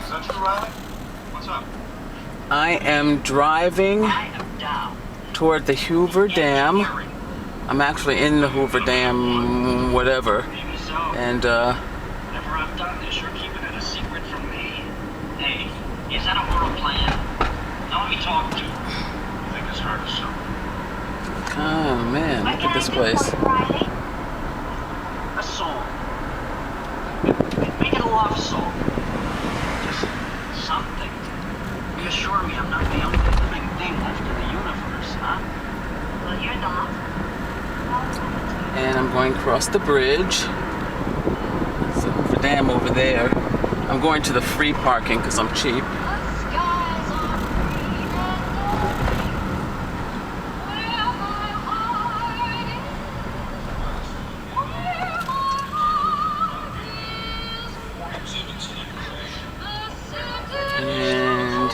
that you, Riley? What's up? I am driving toward the Hoover Dam. I'm actually in the Hoover Dam, whatever. And Whatever I've done this, you're keeping it a secret from me. Hey, is that a moral plan? Now let me talk to you. I think it's hard to show. oh man, look at this place. A song. Make it a love song. Just something. Reassure me I'm not the only living thing left in the universe, huh? Well, you're not. And I'm going across the bridge. There's the Hoover Dam over there. I'm going to the free parking because I'm cheap. And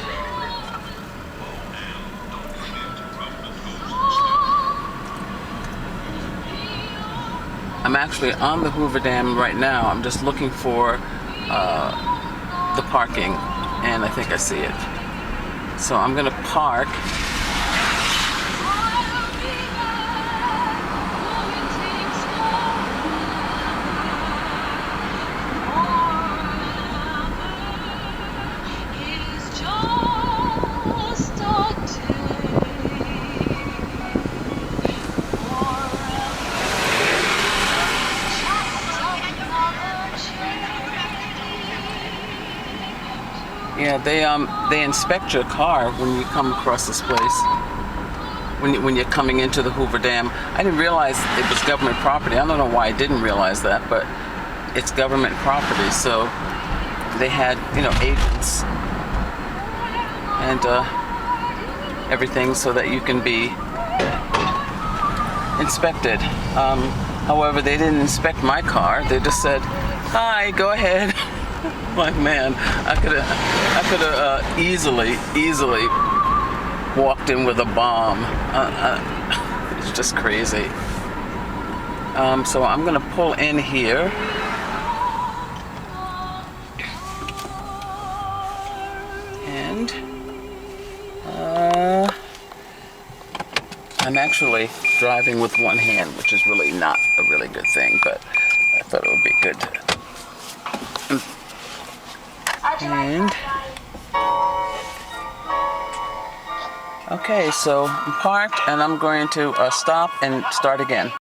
I'm actually on the Hoover Dam right now. I'm just looking for the parking, and I think I see it. So I'm gonna park. Yeah, they inspect your car when you come across this place. When you're coming into the Hoover Dam. I didn't realize it was government property. I don't know why I didn't realize that, but it's government property. So they had, agents and everything so that you can be inspected. However, they didn't inspect my car. They just said, "Hi, go ahead." Like, man, I could have easily walked in with a bomb. It's just crazy. So I'm gonna pull in here. And I'm actually driving with one hand, which is really not a really good thing, but I thought it would be good to. And okay, so I'm parked and I'm going to stop and start again.